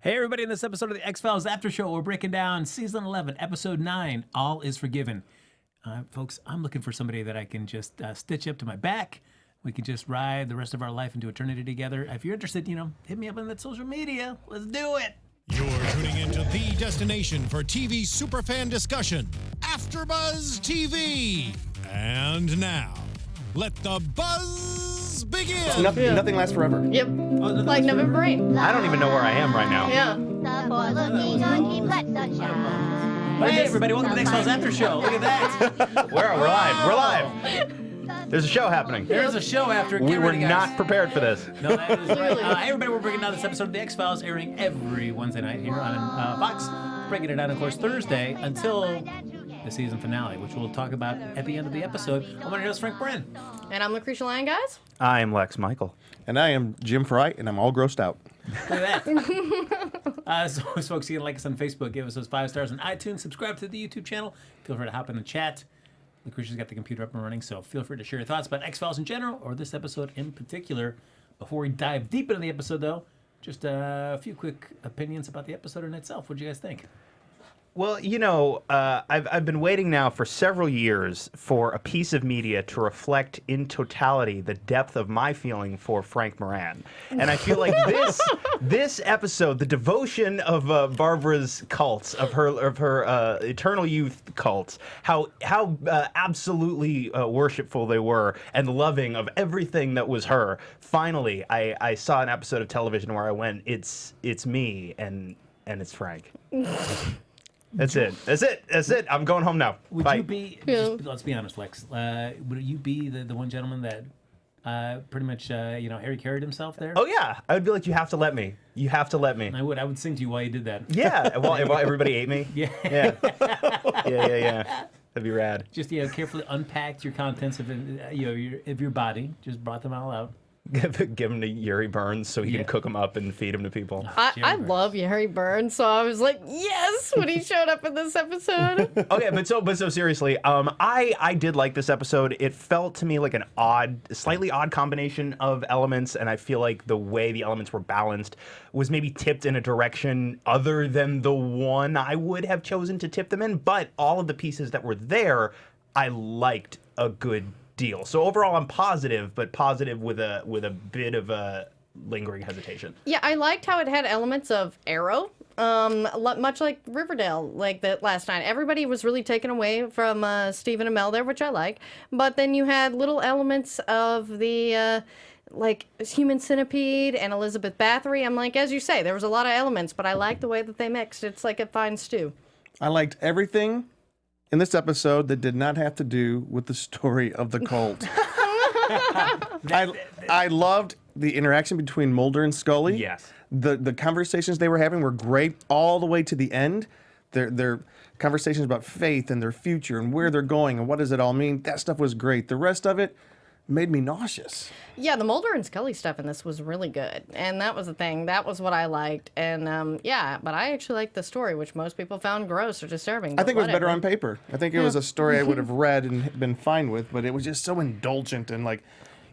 Hey everybody, in this episode of the X-Files After Show, we're breaking down Season 11, Episode 9, All is Forgiven. Folks, I'm looking for somebody that I can just stitch up to my back. We can just ride the rest of our life into eternity together. If you're interested, hit me up on that social media. Let's do it. You're tuning into the destination for TV superfan discussion, AFTERBUZZ TV. And now, let the buzz begin. Nothing lasts forever. Yep. Like November Rain. I don't even know where I am right now. Yeah. Hey everybody, welcome to the X-Files After Show. Look at that. We're live. We're live. There's a show happening. There's a show after. We were not prepared for this. No, that is right. Hey everybody, we're breaking down this episode of the X-Files, airing every Wednesday night here on Fox. Breaking it down, of course, Thursday until the season finale, which we'll talk about at the end of the episode. I'm one of Frank Moran. And I'm Lacretia Lyon, guys. I am Lex Michael. And I am Jim Frye, and I'm all grossed out. Look at that. So, folks, you can like us on Facebook, give us those 5 stars on iTunes, subscribe to the YouTube channel. Feel free to hop in the chat. Lucretia's got the computer up and running, so feel free to share your thoughts about X-Files in general or this episode in particular. Before we dive deep into the episode, though, just a few quick opinions about the episode in itself. What do you guys think? Well, I've been waiting now for several years for a piece of media to reflect in totality the depth of my feeling for Frank Moran, and I feel like this episode, the devotion of Barbara's cults, of her eternal youth cults, how absolutely worshipful they were and loving of everything that was her. Finally, I saw an episode of television where I went, it's me and it's Frank. That's it. I'm going home now. Would Bye. you be, just, let's be honest, Lex, would you be the one gentleman that pretty much, Harry carried himself there? Oh, yeah. I would be like, you have to let me. You have to let me. I would sing to you while you did that. Yeah. While everybody ate me. Yeah. Yeah. Yeah. That'd be rad. Just, carefully unpacked your contents of your body. Just brought them all out. Give him to URI Burns so he can cook them up and feed them to people. I love URI Burns, so I was like, yes, when he showed up in this episode. Okay, but so seriously, I did like this episode. It felt to me like an slightly odd combination of elements, and I feel like the way the elements were balanced was maybe tipped in a direction other than the one I would have chosen to tip them in. But all of the pieces that were there, I liked a good deal. So overall, I'm positive, but positive with a bit of a lingering hesitation. Yeah, I liked how it had elements of Arrow, much like Riverdale, like that last night. Everybody was really taken away from Stephen and Mel there, which I like. But then you had little elements of the Human Centipede and Elizabeth Bathory. I'm like, as you say, there was a lot of elements, but I like the way that they mixed. It's like a fine stew. I liked everything in this episode that did not have to do with the story of the cult. I loved the interaction between Mulder and Scully. Yes. The conversations they were having were great all the way to the end. Their conversations about faith and their future and where they're going and what does it all mean. That stuff was great. The rest of it made me nauseous. Yeah, the Mulder and Scully stuff in this was really good. And that was the thing. That was what I liked. And but I actually liked the story, which most people found gross or disturbing. I think it was better on paper. I think it was a story I would have read and been fine with, but it was just so indulgent and like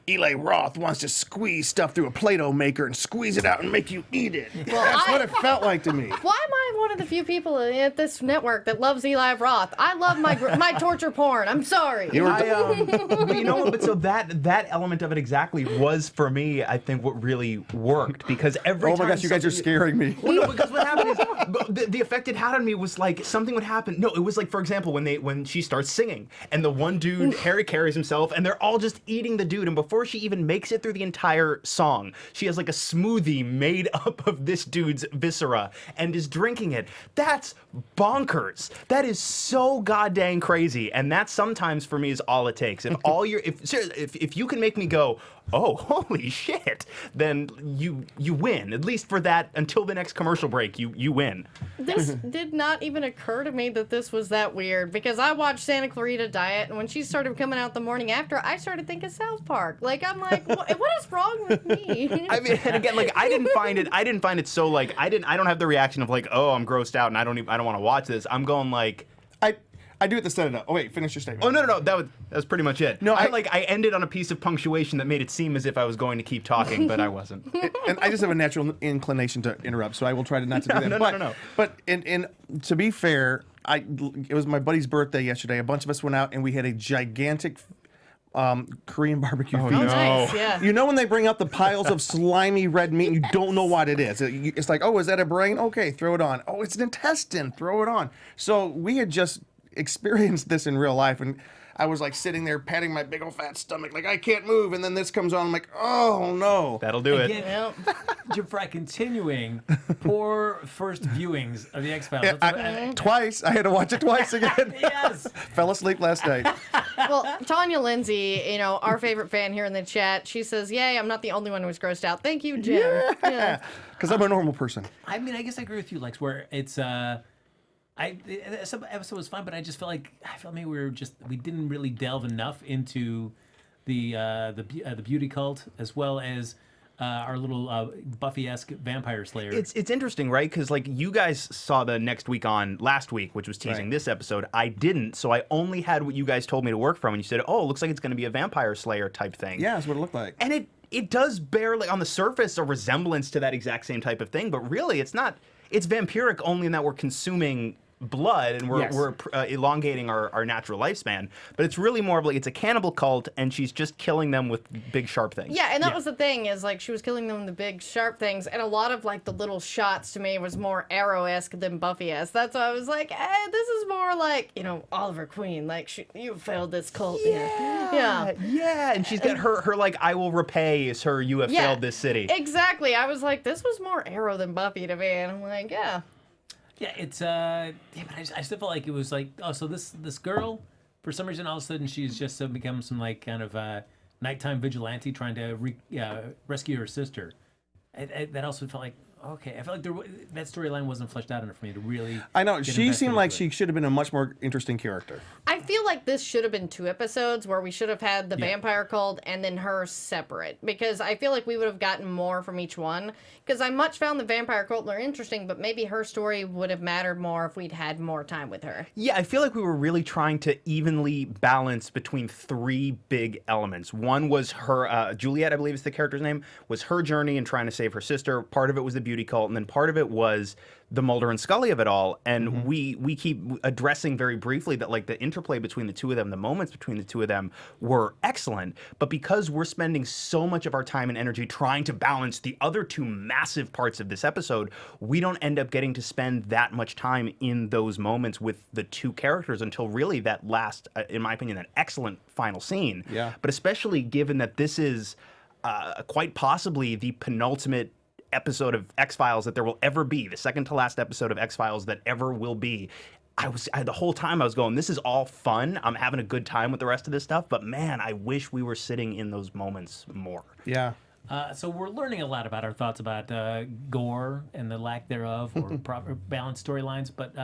Eli Roth wants to squeeze stuff through a Play-Doh maker and squeeze it out and make you eat it. Well, That's what it felt like to me. Why am I one of the few people at this network that loves Eli Roth? I love my torture porn. I'm sorry. But you know what? But so that element of it exactly was for me, I think, what really worked, because every time. Oh my gosh, you guys are scaring me. Well, no, because what happened is the effect it had on me was like something would happen. No, it was like, for example, when she starts singing and the one dude Harry carries himself and they're all just eating the dude, and before she even makes it through the entire song, she has like a smoothie made up of this dude's viscera and is drinking it. That's bonkers. That is so goddamn crazy, and that sometimes for me is all it takes. If you can make me go, oh, holy shit, then you win. At least for that, until the next commercial break, you win. This did not even occur to me that this was that weird, because I watched Santa Clarita Diet, and when she started coming out the morning after, I started thinking South Park. Like, I'm like, what is wrong with me? I mean, and again, like, I didn't find it so, like, I don't have the reaction of like, oh, I'm grossed out and I don't want to watch this. I'm going like, I do it to set it up. Oh wait, finish your statement. Oh no, that was pretty much it. No, I ended on a piece of punctuation that made it seem as if I was going to keep talking, but I wasn't. And I just have a natural inclination to interrupt, so I will try to not to do that. No. But to be fair, it was my buddy's birthday yesterday. A bunch of us went out and we had a gigantic Korean barbecue feast. Oh, nice. Yeah. You know when they bring out the piles of slimy red meat and you don't know what it is? It's like, oh, is that a brain? Okay, throw it on. Oh, it's an intestine. Throw it on. So we had just experienced this in real life, and I was like sitting there patting my big old fat stomach, like I can't move, and then this comes on. I'm like, oh no. That'll do it. Again, Jim Frye continuing poor first viewings of the X-Files. Twice. I had to watch it twice again. Yes. Fell asleep last night. Well, Tanya Lindsay, our favorite fan here in the chat, she says, "Yay, I'm not the only one who was grossed out. Thank you, Jim." Yeah. Because I'm a normal person. I mean, I guess I agree with you, Lex, where it's some episode was fun, but I just felt like maybe we didn't really delve enough into the beauty cult as well as our little Buffy-esque vampire slayer. It's interesting, right? Because like you guys saw the next week on last week, which was teasing this episode. I didn't, so I only had what you guys told me to work from, and you said, "Oh, it looks like it's going to be a vampire slayer type thing." Yeah, that's what it looked like. And it does bear, like, on the surface, a resemblance to that exact same type of thing, but really it's not. It's vampiric only in that we're consuming blood and we're elongating our natural lifespan, but it's really more of like it's a cannibal cult and she's just killing them with big sharp things. Yeah, and that was the thing, is like she was killing them with the big sharp things, and a lot of like the little shots to me was more Arrow-esque than Buffy-esque. That's why I was like, this is more like, Oliver Queen, like you failed this cult. Yeah. And she's got her like, I will repay is her, you have failed this city. Exactly. I was like, this was more Arrow than Buffy to me, and I'm like, yeah. Yeah, it's but I still felt like it was like, so this girl, for some reason, all of a sudden she's just become some like kind of nighttime vigilante trying to rescue her sister. That also felt like, okay, I felt like that storyline wasn't fleshed out enough for me to really. I know, get she invested seemed like into it. she should have been a much more interesting character. I feel like this should have been 2 episodes where we should have had the vampire cult and then her separate, because I feel like we would have gotten more from each one. Because I much found the vampire cult more interesting, but maybe her story would have mattered more if we'd had more time with her. Yeah, I feel like we were really trying to evenly balance between 3 big elements. One was her, Juliet, I believe is the character's name, was her journey in trying to save her sister. Part of it was the beauty cult, and then part of it was the Mulder and Scully of it all. And we keep addressing very briefly that like the interplay between the two of them, the moments between the two of them were excellent. But because we're spending so much of our time and energy trying to balance the other 2 massive parts of this episode, we don't end up getting to spend that much time in those moments with the 2 characters until really that last, in my opinion, an excellent final scene. Yeah. But especially given that this is quite possibly the penultimate episode of X-Files that there will ever be, the second to last episode of X-Files that ever will be. The whole time I was going, this is all fun. I'm having a good time with the rest of this stuff, but man, I wish we were sitting in those moments more. Yeah. So we're learning a lot about our thoughts about gore and the lack thereof, or proper balanced storylines. But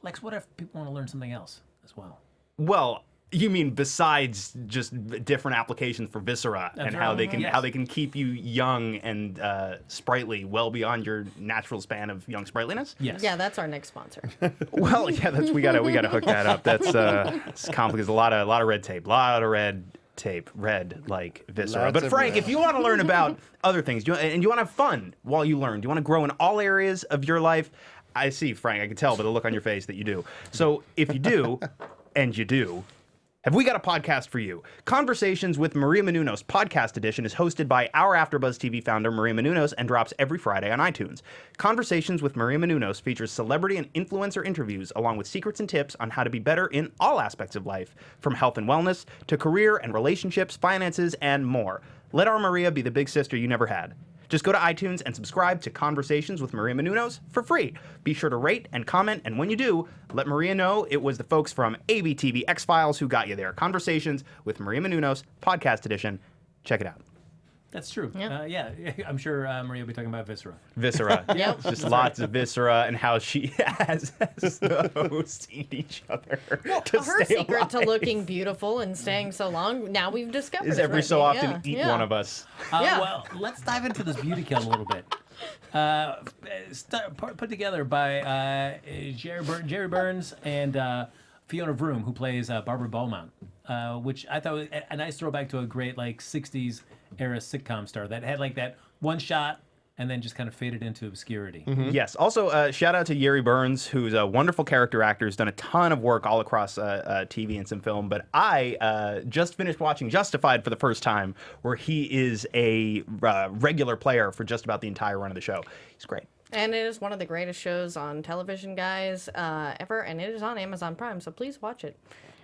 Lex, what if people want to learn something else as well? Well, you mean besides just different applications for viscera and how they can keep you young and sprightly well beyond your natural span of young sprightliness? Yes. Yeah, that's our next sponsor. Well, yeah, we gotta hook that up. That's it's complicated. There's a lot of red tape, red like viscera. Lots But of Frank, red. if you want to learn about other things, and you want to have fun while you learn, do you want to grow in all areas of your life? I see, Frank, I can tell by the look on your face that you do. So if you do, and you do, have we got a podcast for you? Conversations with Maria Menounos podcast edition is hosted by our AfterBuzz TV founder, Maria Menounos, and drops every Friday on iTunes. Conversations with Maria Menounos features celebrity and influencer interviews, along with secrets and tips on how to be better in all aspects of life, from health and wellness to career and relationships, finances, and more. Let our Maria be the big sister you never had. Just go to iTunes and subscribe to Conversations with Maria Menounos for free. Be sure to rate and comment, and when you do, let Maria know it was the folks from ABTV X-Files who got you there. Conversations with Maria Menounos, podcast edition. Check it out. That's true. Yeah. I'm sure Maria will be talking about viscera. Viscera. Yep. Just lots of viscera and how she has those seen each other to Her stay secret to alive. looking beautiful and staying so long, now we've discovered. Is it, every right? so often eat Yeah. one of us. Yeah. Well, let's dive into this beauty kill a little bit. Put together by Jerry Burns and Fiona Vroom, who plays Barbara Beaumont, which I thought was a nice throwback to a great like '60s era sitcom star that had like that one shot and then just kind of faded into obscurity. Yes. Also, shout out to URI Burns, who's a wonderful character actor, who's done a ton of work all across TV and some film. But I just finished watching Justified for the first time, where he is a regular player for just about the entire run of the show. He's great. And it is one of the greatest shows on television, guys, ever. And it is on Amazon Prime, so please watch it.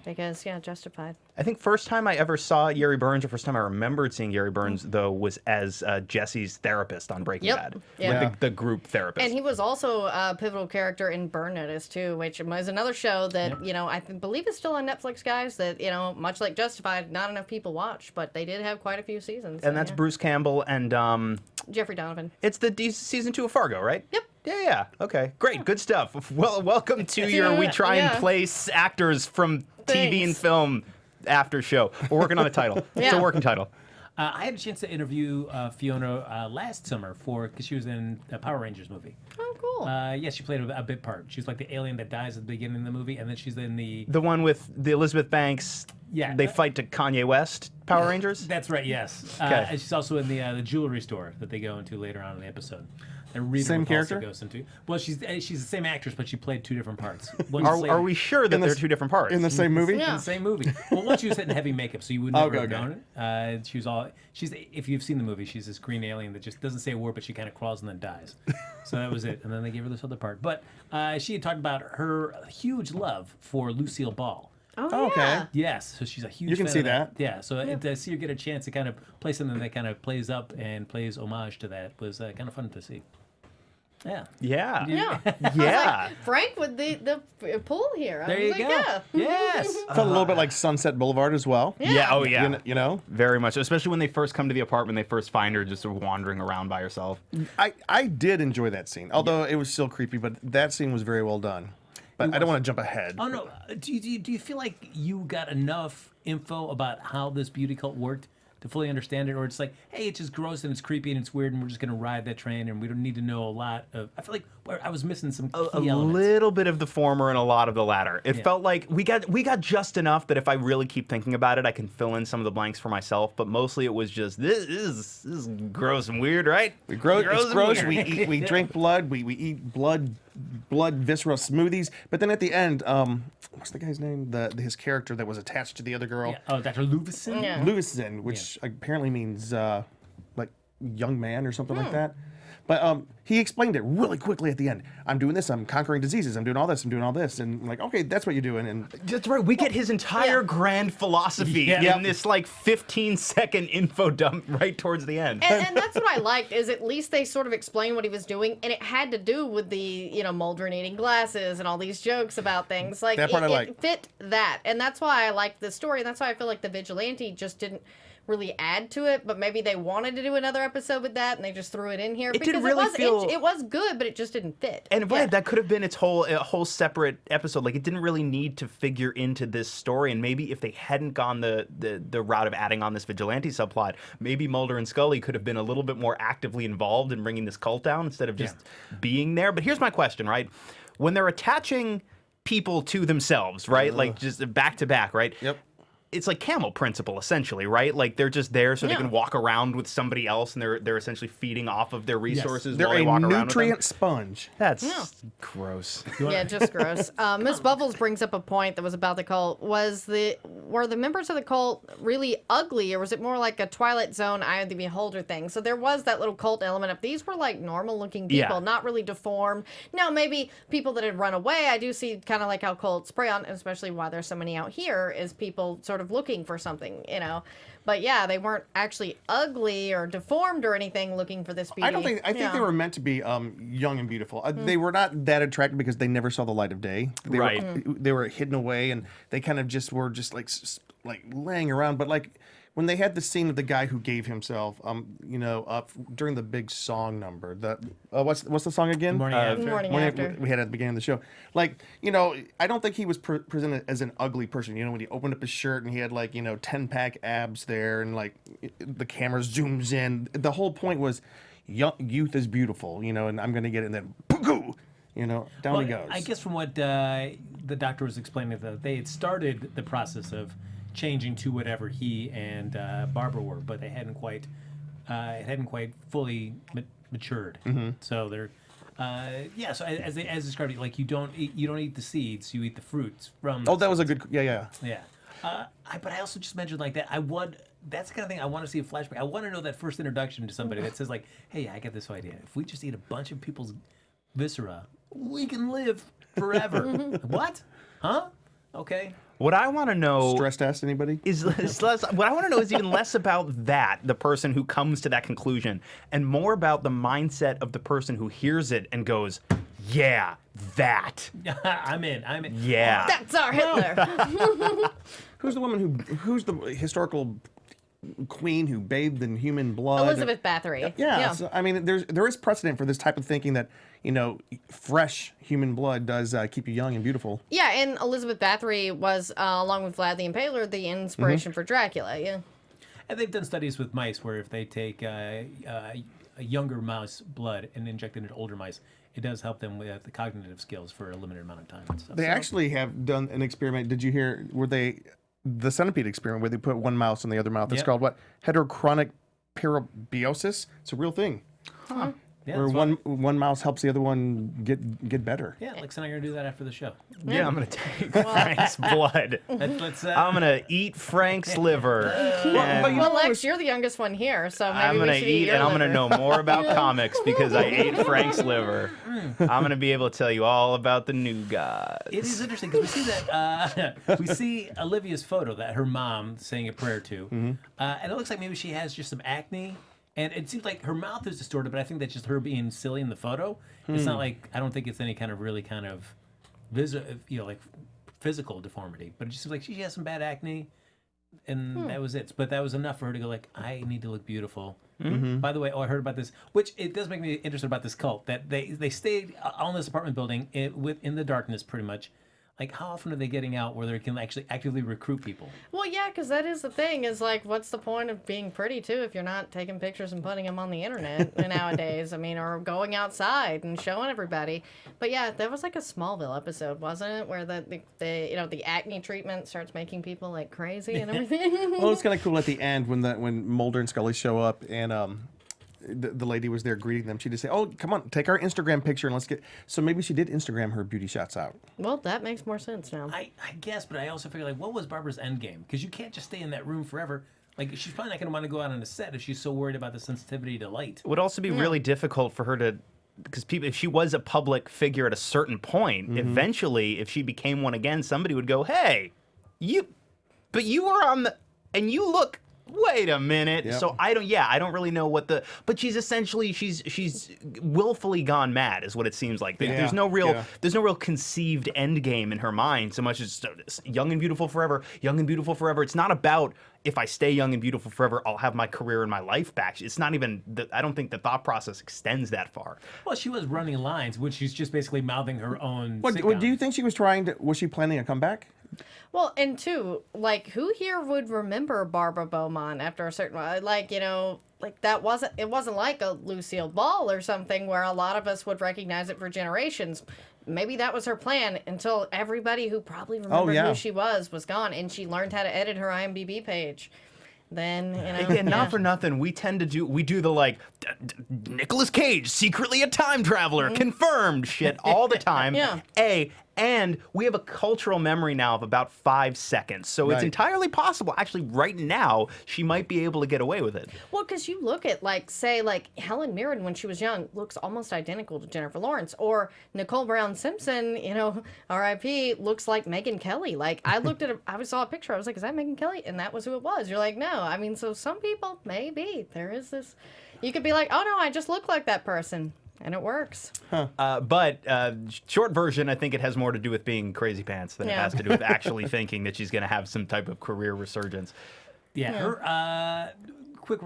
Because, yeah, Justified. I think first time I ever saw URI Burns, or first time I remembered seeing URI Burns, though, was as Jesse's therapist on Breaking Bad. Yeah. Like the group therapist. And he was also a pivotal character in Burn Notice, too, which was another show that, you know, I believe is still on Netflix, guys, that, you know, much like Justified, not enough people watch, but they did have quite a few seasons. And that's Bruce Campbell and... Jeffrey Donovan. It's the season 2 of Fargo, right? Yep. Yeah. Okay. Great. Good stuff. Well, welcome to your We Try and Place Actors from TV and Film after show. We're working on a title. It's a working title. I had a chance to interview Fiona last summer because she was in the Power Rangers movie. Oh, cool. Yeah, she played a bit part. She's like the alien that dies at the beginning of the movie, and then she's in the one with the Elizabeth Banks. Yeah. They fight to Kanye West Power Rangers. That's right. Yes. Okay. And she's also in the jewelry store that they go into later on in the episode. And Rita Same Repulsa character? goes into. Well, she's the same actress, but she played two different parts. Are we sure that they're two different parts? In the same movie? In the same movie. Well, one she was in heavy makeup, so you would never Okay, have okay. known it. She was all. She's if you've seen the movie, she's this green alien that just doesn't say a word, but she kind of crawls and then dies. So that was it. And then they gave her this other part. But she had talked about her huge love for Lucille Ball. Oh, okay. yeah. Yes, so she's a huge. You can fan see of that. Yeah, so to see her get a chance to kind of play something that kind of plays up and plays homage to that was kind of fun to see. Yeah. Yeah. Yeah. Yeah. Frank with the pool here. There you go. Yeah. Yes. Felt a little bit like Sunset Boulevard as well. Yeah. Oh, yeah. You know? Very much, especially when they first come to the apartment, they first find her just sort of wandering around by herself. I did enjoy that scene, although it was still creepy, but that scene was very well done. But I don't want to jump ahead. Oh no! Do you feel like you got enough info about how this beauty cult worked to fully understand it, or it's like, hey, it's just gross and it's creepy and it's weird, and we're just gonna ride that train, and we don't need to know a lot of. I feel like I was missing some key A elements. little bit of the former and a lot of the latter. It felt like we got just enough that if I really keep thinking about it, I can fill in some of the blanks for myself. But mostly it was just this is gross and weird, right? It's and gross. weird. We drink blood. We eat blood visceral smoothies. But then at the end, what's the guy's name? His character that was attached to the other girl, Yeah. Oh, Dr. Luvison? Yeah. Lewison, which apparently means like young man or something like that. But he explained it really quickly at the end. I'm doing this. I'm conquering diseases. I'm doing all this. I'm doing all this. And I'm like, okay, that's what you're doing. And That's right. We get his entire grand philosophy in this like 15-second info dump right towards the end. And that's what I liked, is at least they sort of explained what he was doing, and it had to do with the, Mulder and eating glasses and all these jokes about things. Like, That part I it liked. fit that. And that's why I liked the story, and that's why I feel like the Vigilante just didn't really add to it, but maybe they wanted to do another episode with that, and they just threw it in here. It didn't really feel- it was good, but it just didn't fit. And right, that could have been its a whole separate episode. Like, it didn't really need to figure into this story. And maybe if they hadn't gone the route of adding on this vigilante subplot, maybe Mulder and Scully could have been a little bit more actively involved in bringing this cult down instead of just being there. But here's my question, right? When they're attaching people to themselves, right? Like just back to back, right? Yep. It's like camel principle, essentially, right? Like they're just there so they can walk around with somebody else, and they're essentially feeding off of their resources they're while they a walk around with them. nutrient sponge. That's gross. Yeah, just gross. Miss Bubbles brings up a point that was about the cult. Were the members of the cult really ugly, or was it more like a Twilight Zone, Eye of the Beholder thing? So there was that little cult element of these were like normal-looking people, Yeah. not really deformed. Now, maybe people that had run away, I do see kind of like how cults prey on, and especially why there's so many out here, is people sort of looking for something, But yeah, they weren't actually ugly or deformed or anything looking for this beauty. I think they were meant to be young and beautiful. They were not that attractive because they never saw the light of day. They were hidden away, and they kind of just were just like laying around. But like when they had the scene of the guy who gave himself, up during the big song number. What's the song again? Morning After. Morning After. We had at the beginning of the show. Like, I don't think he was presented as an ugly person. When he opened up his shirt and he had 10-pack abs there, and like the camera zooms in. The whole point was youth is beautiful, and I'm going to get it, and then pooh, down he goes. I guess from what the doctor was explaining, that they had started the process of changing to whatever he and Barbara were, but they hadn't quite fully matured. So they're so as described, like you don't eat the seeds, you eat the fruits from. Oh, that was a good. Yeah. But I also just mentioned like that. That's the kind of thing I want to see a flashback. I want to know that first introduction to somebody that says like, "Hey, I got this idea. If we just eat a bunch of people's viscera, we can live forever." What? Huh? Okay. What I want to know Stress test anybody? is less. What I want to know is even less about that, the person who comes to that conclusion, and more about the mindset of the person who hears it and goes, "Yeah, that." I'm in. Yeah. That's our Hitler. Who's the woman who's the historical queen who bathed in human blood? Elizabeth Bathory. Yeah. So, I mean, there is precedent for this type of thinking that fresh human blood does keep you young and beautiful. Yeah, and Elizabeth Bathory was, along with Vlad the Impaler, the inspiration for Dracula. Yeah. And they've done studies with mice where if they take a younger mouse blood and inject it into older mice, it does help them with the cognitive skills for a limited amount of time and stuff. They actually have done an experiment. Did you hear the centipede experiment where they put one mouse in the other mouth? It's called what? Heterochronic parabiosis. It's a real thing. Huh. Yeah, where one mouse helps the other one get better. Yeah, Lex and I are gonna do that after the show. Yeah, I'm gonna take Frank's blood. I'm gonna eat Frank's liver. Well, Lex, you're the youngest one here, so maybe I'm gonna we should eat, and I'm gonna know more about comics because I ate Frank's liver. I'm gonna be able to tell you all about the new gods. It is interesting because we see that we see Olivia's photo that her mom saying a prayer to, and it looks like maybe she has just some acne. And it seems like her mouth is distorted, but I think that's just her being silly in the photo. It's not like, I don't think it's any kind of really kind of like physical deformity. But it just seems like she has some bad acne, and that was it. But that was enough for her to go like, I need to look beautiful. By the way, I heard about this, which it does make me interested about this cult, that they stayed on this apartment building in the darkness pretty much. Like, how often are they getting out where they can actually actively recruit people? Well, yeah, because that is the thing, is like, what's the point of being pretty, too, if you're not taking pictures and putting them on the internet nowadays? I mean, or going outside and showing everybody. But yeah, that was like a Smallville episode, wasn't it? Where the acne treatment starts making people like crazy and everything. Well, it's kind of cool at the end when Mulder and Scully show up and the lady was there greeting them. She just say, "Oh, come on, take our Instagram picture and let's get." So maybe she did Instagram her beauty shots out. Well, that makes more sense now. I guess, but I also figure like, what was Barbara's end game? Because you can't just stay in that room forever. Like, she's probably not going to want to go out on a set if she's so worried about the sensitivity to light. It would also be really difficult for her to, because if she was a public figure at a certain point, eventually, if she became one again, somebody would go, "Hey, you were on the, and you look." Wait a minute. Yep. So I don't really know but she's essentially she's willfully gone mad is what it seems like. There's no real conceived end game in her mind so much as young and beautiful forever, young and beautiful forever. It's not about if I stay young and beautiful forever, I'll have my career and my life back. It's not even I don't think the thought process extends that far. Well, she was running lines, which she's just basically mouthing her own. What do you think she was was she planning a comeback? Well, and two, like, who here would remember Barbara Beaumont after a certain, like, it wasn't like a Lucille Ball or something where a lot of us would recognize it for generations. Maybe that was her plan until everybody who probably remembered who she was gone, and she learned how to edit her IMDb page. Then, not for nothing, we do the like Nicolas Cage secretly a time traveler confirmed shit all the time. And we have a cultural memory now of about 5 seconds, so it's entirely possible. Actually, right now, she might be able to get away with it. Well, because you look at, say Helen Mirren when she was young looks almost identical to Jennifer Lawrence, or Nicole Brown Simpson, R.I.P. looks like Megyn Kelly. Like, I looked at I saw a picture, I was like, is that Megyn Kelly? And that was who it was. You're like, no. I mean, so some people, maybe there is this. You could be like, oh no, I just look like that person. And it works. But short version, I think it has more to do with being crazy pants than it has to do with actually thinking that she's going to have some type of career resurgence. Yeah. Her quick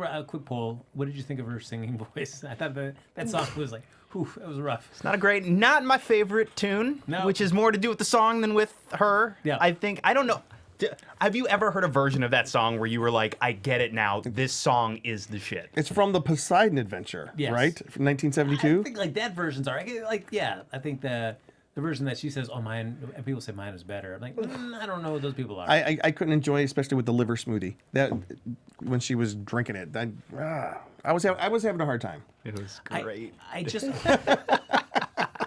poll. What did you think of her singing voice? I thought that song was like, whew, it was rough. It's not my favorite tune, which is more to do with the song than with her. Yeah. I don't know. Have you ever heard a version of that song where you were like, I get it now, this song is the shit? It's from the Poseidon Adventure, Yes. right? From I 1972. think like that version's alright. Like, yeah, I think the version that she says, "Oh, mine," and people say mine is better. I'm like, I don't know what those people are. I couldn't enjoy it, especially with the liver smoothie. That when she was drinking it, I was having a hard time. It was great. I just,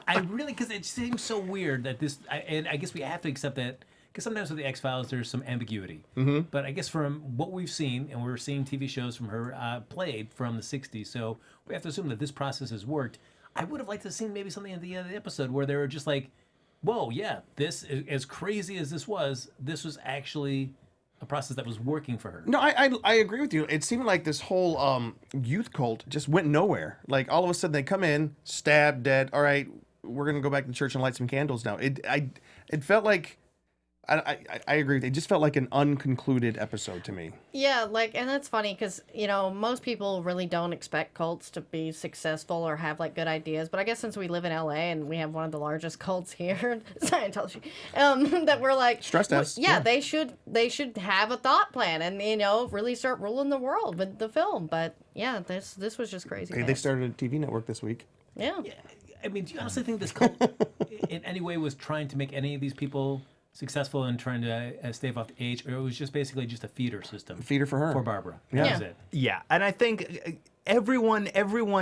I really, because it seems so weird that this, and I guess we have to accept that, because sometimes with the X-Files, there's some ambiguity. Mm-hmm. But I guess from what we've seen, and we're seeing TV shows from her played from the 60s, so we have to assume that this process has worked. I would have liked to have seen maybe something at the end of the episode where they were just like, whoa, yeah, this, as crazy as this was actually a process that was working for her. No, I agree with you. It seemed like this whole youth cult just went nowhere. Like all of a sudden they come in, stabbed, dead. All right, we're gonna go back to church and light some candles now. It felt like I agree. It just felt like an unconcluded episode to me. Yeah, like, and that's funny because, you know, most people really don't expect cults to be successful or have, like, good ideas. But I guess since we live in LA and we have one of the largest cults here, Scientology, that we're like... Stress test. Yeah, they should have a thought plan and, you know, really start ruling the world with the film. But, yeah, this was just crazy. Hey, they started a TV network this week. Yeah. I mean, do you honestly think this cult in any way was trying to make any of these people successful in trying to stave off the age, or it was just basically just a feeder system? Feeder for her. For Barbara. Yeah. That was it. Yeah, and I think everyone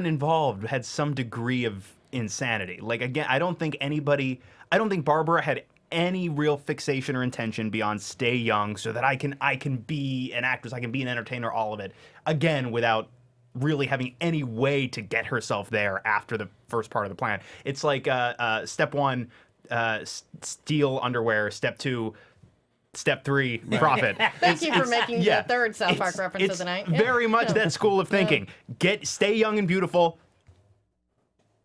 involved had some degree of insanity. Like, again, I don't think Barbara had any real fixation or intention beyond stay young so that I can be an actress, I can be an entertainer, all of it. Again, without really having any way to get herself there after the first part of the plan. It's like step one, steal underwear. Step two, step three, profit. Thank you for making the third South Park reference of the night. Yeah. Very much that school of thinking. Stay young and beautiful.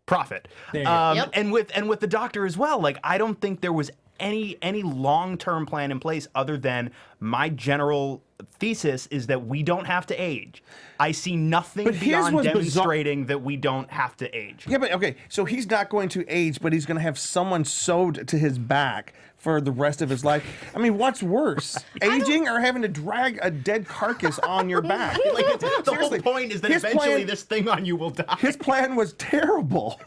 Profit. There you go. Yep. And with the doctor as well. Like, I don't think there was any long-term plan in place other than my general thesis is that we don't have to age. I see nothing But here's beyond what's demonstrating that we don't have to age. Yeah, but okay, so he's not going to age, but he's going to have someone sewed to his back for the rest of his life. I mean, what's worse, aging or having to drag a dead carcass on your back? Like, the whole Seriously, point is that his eventually plan- this thing on you will die. His plan was terrible.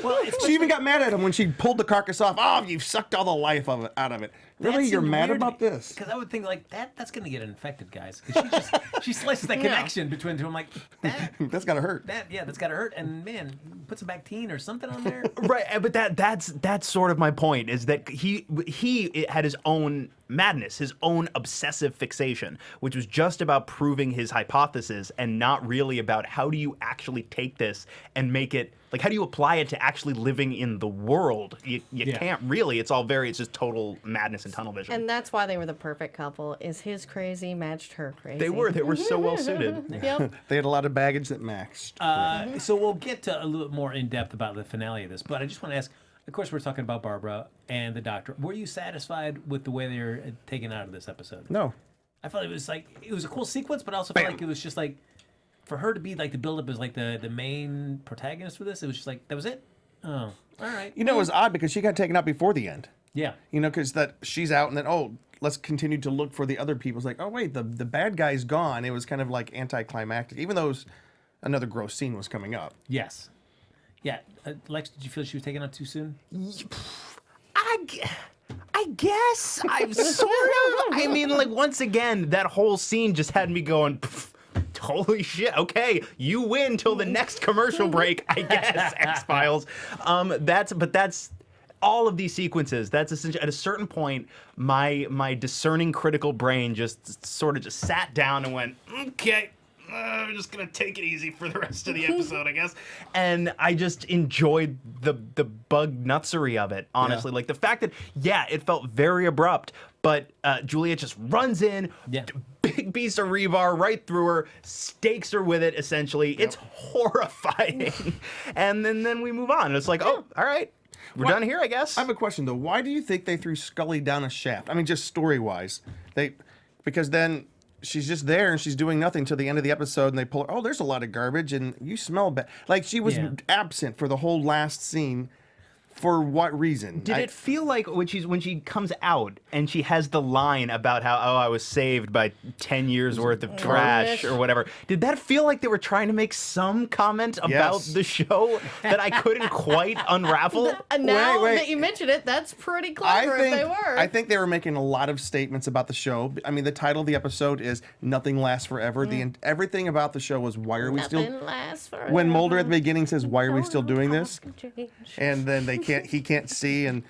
Well, She even got mad at him when she pulled the carcass off. Oh, you've sucked all the life of it out of it. Really, you're mad about this? Because I would think like that's gonna get infected, guys. Because she slices that connection between the two. I'm like, That's gotta hurt. that's gotta hurt. And man, put some Bactine or something on there. Right, but that's sort of my point, is that he had his own madness, his own obsessive fixation, which was just about proving his hypothesis and not really about how do you actually take this and make it, like, how do you apply it to actually living in the world? You can't really. It's just total madness and tunnel vision. And that's why they were the perfect couple, is his crazy matched her crazy. They were so well suited. Yep. They had a lot of baggage that matched. So we'll get to a little bit more in depth about the finale of this, but I just want to ask. Of course, we're talking about Barbara and the doctor. Were you satisfied with the way they were taken out of this episode? No. I felt it was a cool sequence, but I also felt like it was just like, for her to be like the build-up as like the main protagonist for this, it was just like, that was it? Oh, all right. You know, it was odd because she got taken out before the end. Yeah. You know, because that she's out and then, oh, let's continue to look for the other people. It's like, oh, wait, the bad guy's gone. It was kind of like anticlimactic, even though another gross scene was coming up. Yes. Yeah. Lex, did you feel she was taken out too soon? I guess. I'm sort of. I mean, like, once again, that whole scene just had me going, "Pff, holy shit, okay, you win till the next commercial break, I guess, X-Files. That's all of these sequences. That's essentially, at a certain point, my discerning critical brain just sort of just sat down and went, okay, we're just gonna take it easy for the rest of the episode, I guess. And I just enjoyed the bug nutsery of it, honestly. Yeah. Like the fact that, it felt very abrupt, but Julia just runs in, big piece of rebar right through her, stakes her with it, essentially. It's horrifying. And then we move on. It's like, oh, all right, we're done here, I guess. I have a question, though. Why do you think they threw Scully down a shaft? I mean, just story-wise. Because then she's just there and she's doing nothing till the end of the episode, and they pull her, oh, there's a lot of garbage and you smell bad. Like, she was absent for the whole last scene. For what reason? Did it feel like when she comes out and she has the line about how I was saved by 10 years worth of trash or whatever? Did that feel like they were trying to make some comment about the show that I couldn't quite unravel? Now Wait. that you mention it, that's pretty clever if they were. I think they were making a lot of statements about the show. I mean, the title of the episode is "Nothing Lasts Forever." Everything about the show was why are we still? Nothing lasts forever. When Mulder at the beginning says, "Why are we still doing this?" Can change. And then he can't see, and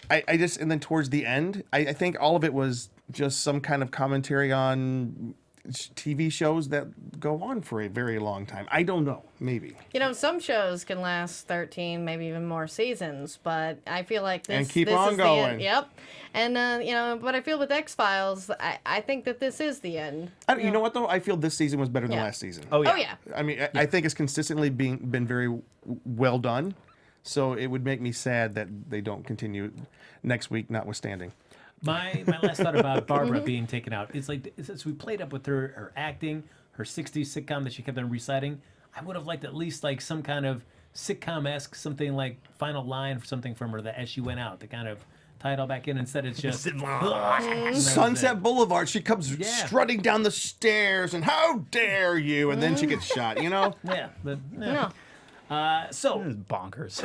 then towards the end, I think all of it was just some kind of commentary on TV shows that go on for a very long time. I don't know, maybe. You know, some shows can last 13, maybe even more seasons, but I feel like this, And keep this on is the going. end. Yep. And, you know, but I feel with X-Files, I think that this is the end. You know what, though? I feel this season was better than Yeah. last season. Oh, yeah. Oh, yeah. I mean, I think it's consistently been very well done. So it would make me sad that they don't continue next week, notwithstanding. My last thought about Barbara being taken out, it's like, since we played up with her acting, her 60s sitcom that she kept on reciting, I would have liked at least like some kind of sitcom-esque, something like final line or something from her that as she went out to kind of tie it all back in. Instead, it's just Sunset Boulevard, she comes Yeah. strutting down the stairs, and how dare you? And then she gets shot, you know? Yeah, but No. so It's bonkers.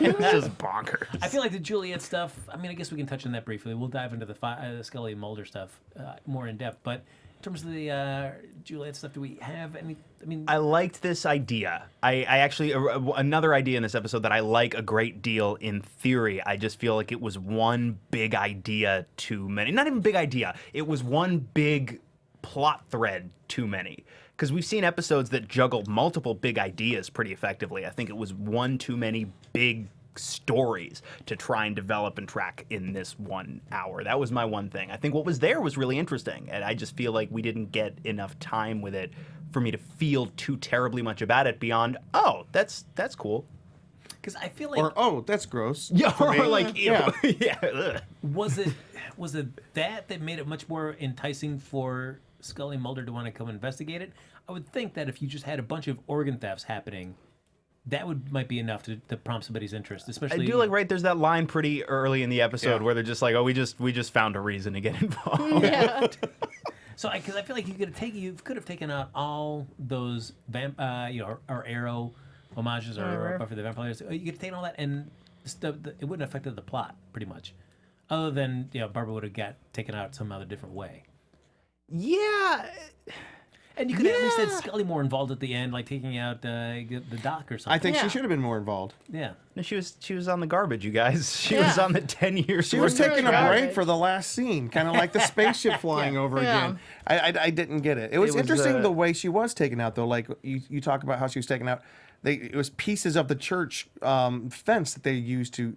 It's just bonkers. I feel like the Juliet stuff, I mean, I guess we can touch on that briefly. We'll dive into the Scully and Mulder stuff more in depth. But in terms of the Juliet stuff, do we have any? I mean, I liked this idea. I actually, another idea in this episode that I like a great deal in theory. I just feel like it was one big idea too many. Not even big idea. It was one big plot thread too many. Because we've seen episodes that juggle multiple big ideas pretty effectively. I think it was one too many big stories to try and develop and track in this 1 hour. That was my one thing. I think what was there was really interesting, and I just feel like we didn't get enough time with it for me to feel too terribly much about it beyond, oh, that's cool. because I feel like Or, oh, that's gross. Yeah, or like, ew. Yeah. Yeah. Ugh. was it that made it much more enticing for Scully and Mulder to want to come investigate it? I would think that if you just had a bunch of organ thefts happening, that might be enough to prompt somebody's interest, I especially. do like, right, there's that line pretty early in the episode where they're just like, oh, we just found a reason to get involved. Yeah. So, because I feel like you could have taken out all those or Arrow homages or Buffy the Vampire Slayer. You could have taken all that, and it wouldn't have affected the plot pretty much, other than Barbara would have got taken out some other different way. Yeah. And you could have at least had Scully more involved at the end, like taking out the doc or something. I think Yeah. she should have been more involved. Yeah. No, she was on the garbage, you guys. She was Yeah. on the 10 years. She was really taking a garbage. break for the last scene, kind of like the spaceship flying over Yeah. again. I didn't get it. It was was, interesting the way she was taken out, though. Like you talk about how she was taken out. It was pieces of the church fence that they used to.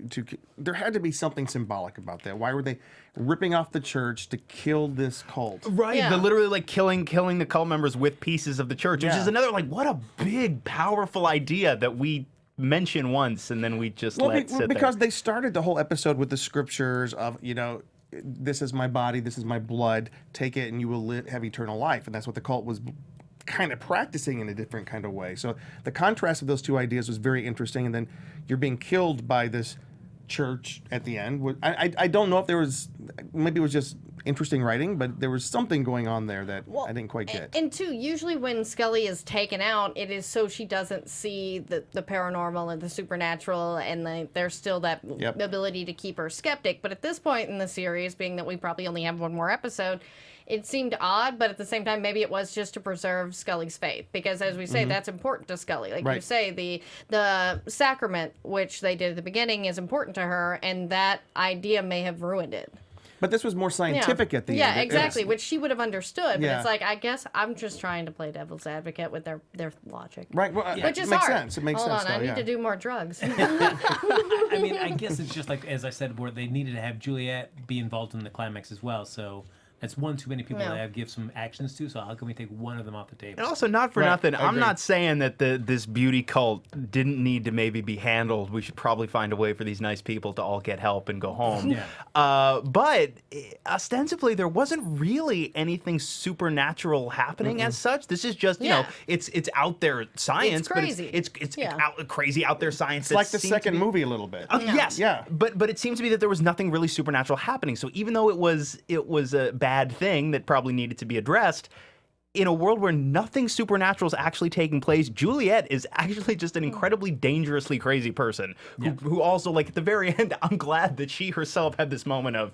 There had to be something symbolic about that. Why were they ripping off the church to kill this cult? Right, Yeah. they're literally like killing the cult members with pieces of the church, which Yeah. is another like what a big, powerful idea that we mention once and then we just let sit because there. they started the whole episode with the scriptures of this is my body, this is my blood. Take it, and you will have eternal life. And that's what the cult was kind of practicing in a different kind of way. So the contrast of those two ideas was very interesting. And then you're being killed by this church at the end. I don't know if there was, maybe it was just interesting writing, but there was something going on there that I didn't quite get. And two, usually when Scully is taken out, it is so she doesn't see the paranormal and the supernatural, and there's still that Yep. ability to keep her skeptic. But at this point in the series, being that we probably only have one more episode, it seemed odd, but at the same time, maybe it was just to preserve Scully's faith. Because as we say, that's important to Scully. Like you Right. say, the sacrament, which they did at the beginning, is important to her, and that idea may have ruined it. But this was more scientific at the end. Yeah, It- exactly, which she would have understood. But Yeah. it's like, I guess I'm just trying to play devil's advocate with their logic. Right. Well, Which it is makes hard. sense. It makes Hold sense. on, I though, need yeah. to do more drugs. I mean, I guess it's just like, as I said, where they needed to have Juliet be involved in the climax as well. So It's one too many people that I've give some actions to, so how can we take one of them off the table? And also, not for Right, nothing, I I'm agree. not saying that this beauty cult didn't need to maybe be handled. We should probably find a way for these nice people to all get help and go home. But ostensibly, there wasn't really anything supernatural happening as such. This is just, you know, it's out there science, It's crazy. but it's crazy out there science. It's like the second movie a little bit. Yes. Yeah. But it seems to be that there was nothing really supernatural happening. So even though it was a bad thing that probably needed to be addressed, in a world where nothing supernatural is actually taking place, Juliet is actually just an incredibly dangerously crazy person who also, like, at the very end, I'm glad that she herself had this moment of,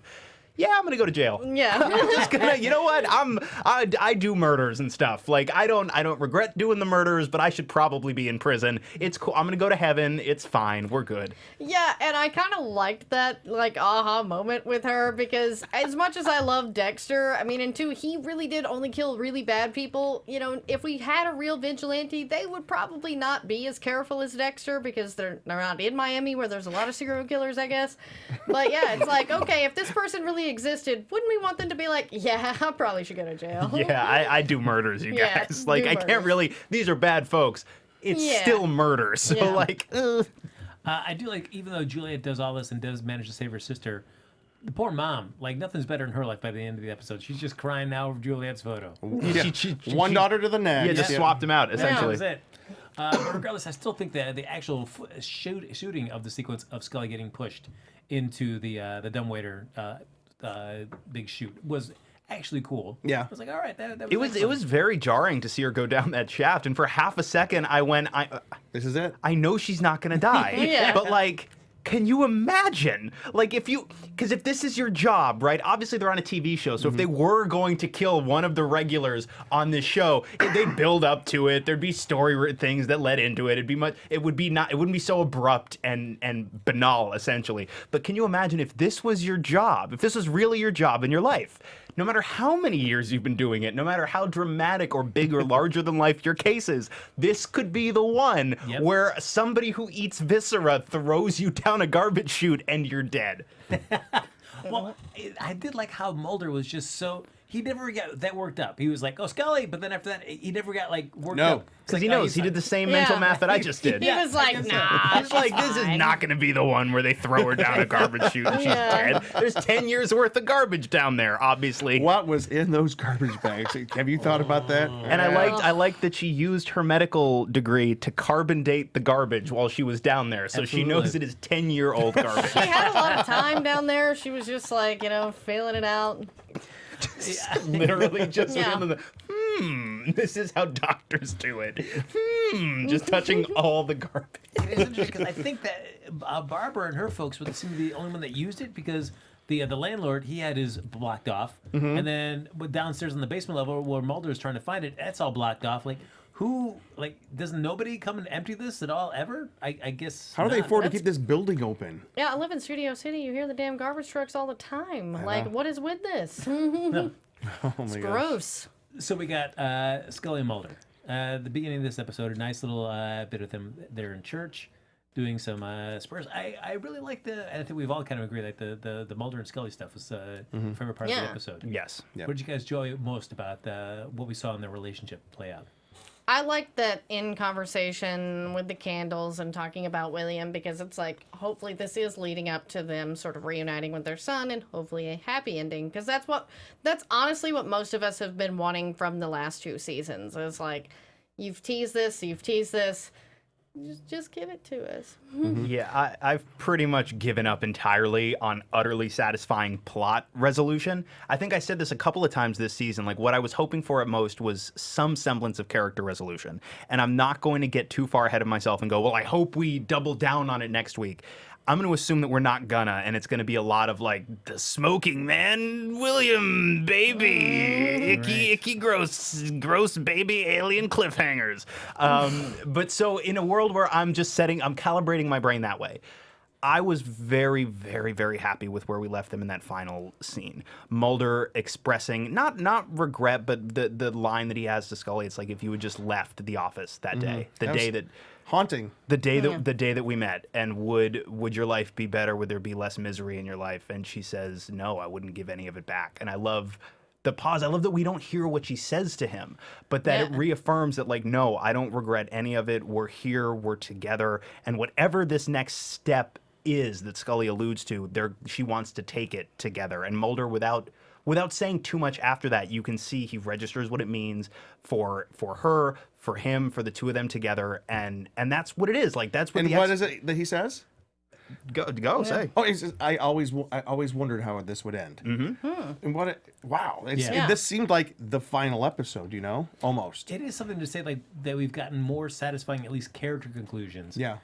yeah, I'm gonna go to jail. Yeah. I'm just gonna, you know what? I do murders and stuff. Like, I don't regret doing the murders, but I should probably be in prison. It's cool. I'm gonna go to heaven. It's fine. We're good. Yeah, and I kind of liked that, like, aha moment with her, because as much as I love Dexter, I mean, and two, he really did only kill really bad people. You know, if we had a real vigilante, they would probably not be as careful as Dexter, because they're not in Miami, where there's a lot of serial killers, I guess. But yeah, it's like, okay, if this person really existed, wouldn't we want them to be like, yeah, I probably should go to jail? Yeah, I do murders, you Yeah, guys. Like, do I can't murders. really, these are bad folks. It's still murder. So, Yeah. like, I do like, even though Juliet does all this and does manage to save her sister, the poor mom, like, nothing's better in her life by the end of the episode. She's just crying now over Juliet's photo. Yeah. One daughter to the next. yeah, just swapped them out, That essentially. was it. But regardless, I still think that the actual shooting of the sequence of Scully getting pushed into the dumbwaiter big shoot was actually cool. Yeah. I was like, all right, that It was very jarring to see her go down that shaft, and for half a second I went, This is it. I know she's not gonna die, Yeah. but like, can you imagine? Like, because if this is your job, right? Obviously, they're on a TV show, so if they were going to kill one of the regulars on this show, they'd build up to it. There'd be story things that led into it. It wouldn't be so abrupt and banal, essentially. But can you imagine if this was your job? If this was really your job in your life? No matter how many years you've been doing it, no matter how dramatic or big or larger than life your case is, this could be the one where somebody who eats viscera throws you down a garbage chute and you're dead. Well, I did like how Mulder was just so... He never got that worked up. He was like, oh, Scully, but then after that, he never got, like, worked No. up. It's Because like, he oh, knows he did the same Yeah. mental math that I just did. He was like, nah, He's like, this is not going to be the one where they throw her down a garbage chute and she's Yeah. dead. There's 10 years worth of garbage down there, obviously. What was in those garbage bags? Have you thought about that? And I liked that she used her medical degree to carbon date the garbage while she was down there, so she knows it is 10-year-old garbage. She had a lot of time down there. She was just like, you know, feeling it out. Literally just Yeah. within this is how doctors do it. Just touching all the garbage. It is interesting because I think that Barbara and her folks would seem to be the only one that used it because the landlord, he had his blocked off, and then downstairs in the basement level where Mulder is trying to find it, that's all blocked off. Like, does nobody come and empty this at all ever? I guess. How do they not. afford to keep this building open? Yeah, I live in Studio City. You hear the damn garbage trucks all the time. Like, know. what is with this? Oh my gosh. Gross. So we got Scully and Mulder. The beginning of this episode, a nice little bit of them. They're in church doing some Spurs. I really like I think we've all kind of agreed that the Mulder and Scully stuff was favorite part of the Yeah. episode. Yes. Yep. What did you guys enjoy most about what we saw in their relationship play out? I like that in conversation with the candles and talking about William, because it's like, hopefully this is leading up to them sort of reuniting with their son and hopefully a happy ending, because that's honestly what most of us have been wanting from the last 2 seasons. It's like, you've teased this, just give it to us. Yeah, I've pretty much given up entirely on utterly satisfying plot resolution. I think I said this a couple of times this season. Like, what I was hoping for at most was some semblance of character resolution. And I'm not going to get too far ahead of myself and go, well, I hope we double down on it next week. I'm going to assume that we're not gonna, and it's going to be a lot of, like, the smoking man, William, baby, icky, gross baby alien cliffhangers. But so in a world where I'm calibrating my brain that way, I was very, very, very happy with where we left them in that final scene. Mulder expressing not regret, but the line that he has to Scully. It's like, if you had just left the office that day, the day that haunting. the day that we met, and would your life be better? Would there be less misery in your life? And she says, no, I wouldn't give any of it back. And I love the pause. I love that we don't hear what she says to him, but that it reaffirms that, like, no, I don't regret any of it. We're here, we're together, and whatever this next step is that Scully alludes to, she wants to take it together. And Mulder, without saying too much after that, you can see he registers what it means for her, for him, for the two of them together, and that's what it is. Like, that's what. And what is it that he says? Go say. Oh, he says, I always wondered how this would end. And wow, this seemed like the final episode, almost. It is something to say, like, that we've gotten more satisfying, at least character conclusions. Yeah.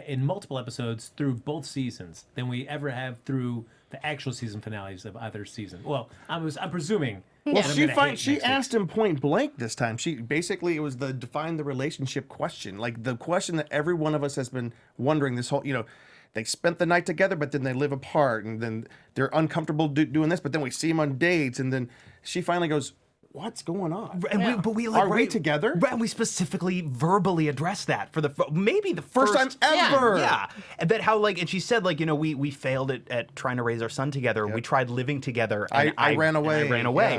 In multiple episodes through both seasons than we ever have through the actual season finales of either season. Well, I'm presuming. Well, she asked him point blank this time. It was the define the relationship question, like the question that every one of us has been wondering this whole, they spent the night together, but then they live apart, and then they're uncomfortable doing this, but then we see them on dates, and then she finally goes, what's going on? And are we together? And we specifically verbally addressed that for maybe the first time ever. Yeah. And that and she said, like, we failed at trying to raise our son together. Yep. We tried living together. And I ran away. I ran away.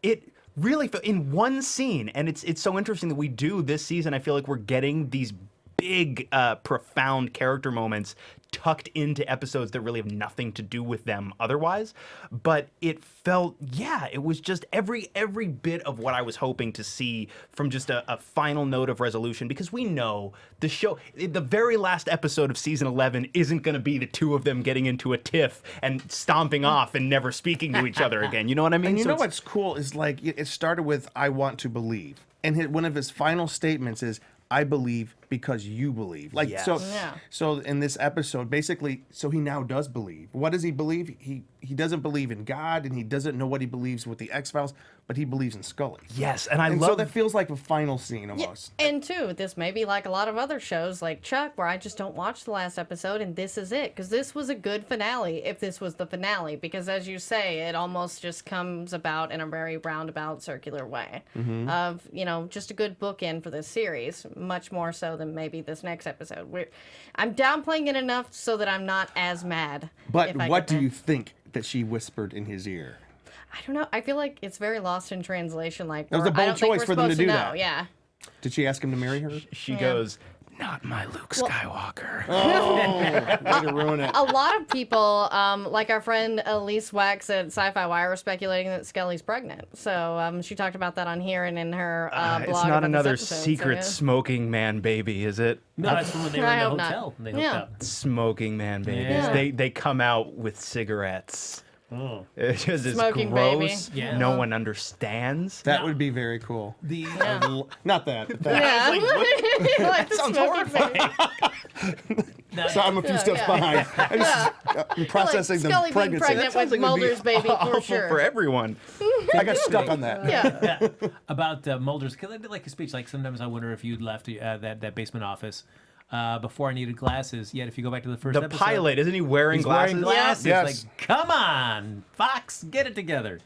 Yeah. It really, in one scene, and it's so interesting that we do this season, I feel like we're getting these big, profound character moments tucked into episodes that really have nothing to do with them otherwise. But it felt, it was just every bit of what I was hoping to see from just a final note of resolution, because we know the show, the very last episode of season 11 isn't going to be the two of them getting into a tiff and stomping off and never speaking to each other again. You know what I mean? And what's cool is, like, it started with, I want to believe. And one of his final statements is, I believe because you believe. Like, yes. So in this episode, basically, so he now does believe. What does he believe? He doesn't believe in God, and he doesn't know what he believes with the X-Files, but he believes in Scully. Yes, and so that feels like a final scene almost. Yeah. And too, this may be like a lot of other shows like Chuck, where I just don't watch the last episode, and this is it, because this was a good finale. If this was the finale, because as you say, it almost just comes about in a very roundabout, circular way of just a good bookend for this series, much more so than maybe this next episode. I'm downplaying it enough so that I'm not as mad. But what do you think that she whispered in his ear? I don't know. I feel like it's very lost in translation. Like, that was a bold choice for them to do that. Yeah. Did she ask him to marry her? She goes, not my Luke Skywalker. Way to ruin it. A lot of people, like our friend Elise Wax at Sci-Fi Wire, are speculating that Scully's pregnant. So she talked about that on here and in her blog. It's not another episode, secret smoking man baby, is it? No, that's from when they were in the hotel. And they hooked up. Smoking man babies. Yeah. They come out with cigarettes. Oh. It's just Smoking gross. baby. Yeah. No one understands. That would be very cool. Not that. Yeah. Like the sounds smoking horrifying. baby. So I'm a few steps behind. I'm processing the Scully being pregnancy. pregnant with Mulder's baby for Awful sure. for everyone. I got stuck on that. Yeah. About Mulder's, because I did like his speech. Like, sometimes I wonder if you'd left that basement office before I needed glasses. Yet if you go back to the first The episode, pilot, isn't he wearing he's glasses? wearing glasses. Yes. Like, come on, Fox, get it together.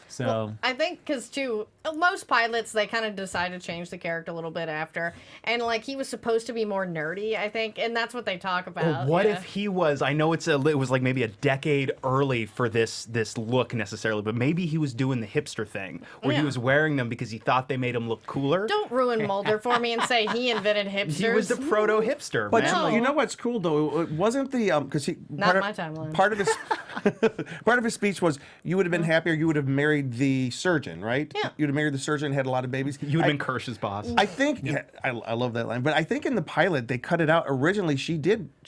So I think because too, most pilots, they kind of decide to change the character a little bit after, and like he was supposed to be more nerdy, I think, and that's what they talk about. Or what if he was? I know it was like maybe a decade early for this look necessarily, but maybe he was doing the hipster thing where he was wearing them because he thought they made him look cooler. Don't ruin Mulder for me and say he invented hipsters. He was the proto hipster. But man. you know what's cool though? It wasn't the because he Not my timeline. Part of his part of his speech was you would have been happier. You would have married the surgeon, right? Yeah. You'd have married the surgeon, had a lot of babies. You would have been Kirsch's boss. I think I love that line, but I think in the pilot they cut it out. Originally, she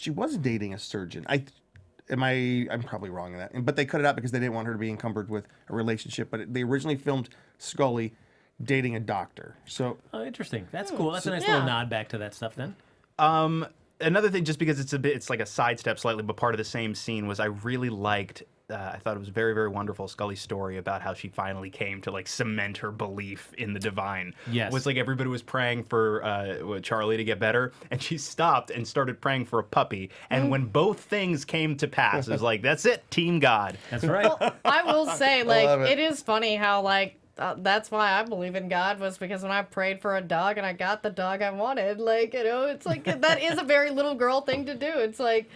was dating a surgeon. I'm probably wrong in that, but they cut it out because they didn't want her to be encumbered with a relationship. But they originally filmed Scully dating a doctor. So interesting. That's cool. That's a nice little nod back to that stuff then. Another thing, just because it's like a sidestep slightly, but part of the same scene, was I really liked. I thought it was very, very wonderful, Scully's story about how she finally came to like cement her belief in the divine. Yes. It was like everybody was praying for Charlie to get better, and she stopped and started praying for a puppy. And when both things came to pass, it was like, that's it, Team God. That's right. Well, I will say, like, love it. it is funny how, like, that's why I believe in God, was because when I prayed for a dog and I got the dog I wanted, like, it's like, that is a very little girl thing to do. It's like,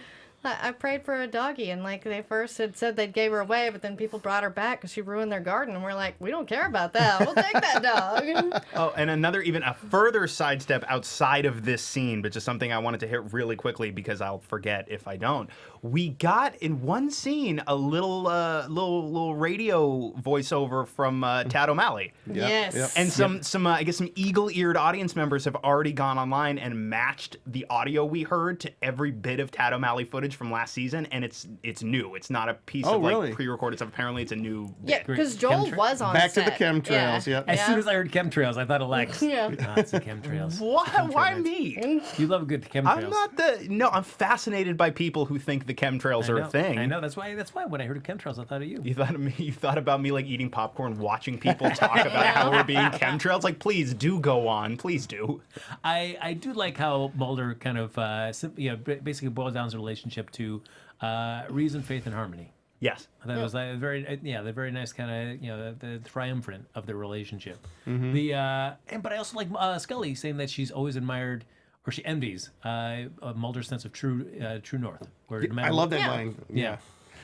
I prayed for a doggy, and like they first had said they gave her away, but then people brought her back because she ruined their garden, and we're like, we don't care about that. We'll take that dog. Oh, and even a further sidestep outside of this scene, but just something I wanted to hit really quickly because I'll forget if I don't. We got in one scene a little radio voiceover from Tad O'Malley. Yes. Yep. And some I guess some eagle-eared audience members have already gone online and matched the audio we heard to every bit of Tad O'Malley footage from last season, and it's new. It's not a piece of like really? pre-recorded stuff. Apparently, it's a new. Yeah, because Joel was on Back to set. the chemtrails, yep. As soon as I heard chemtrails, I thought of Lex. Yeah. It's the chemtrails. Why me? You love a good chemtrails. I'm not I'm fascinated by people who think the chemtrails are a thing. I know. That's why when I heard of chemtrails, I thought of you. You thought of me. You thought about me like eating popcorn, watching people talk about how we're being chemtrails. Like, please do go on. Please do. I do like how Mulder kind of basically boils down his relationship to reason, faith, and harmony. Yes. I thought it was like the very nice kind of the triumvirate of their relationship. Mm-hmm. But I also like Scully saying that she's always admired or she envies Mulder's sense of true north. Where no matter I love that Yeah. line. Yeah.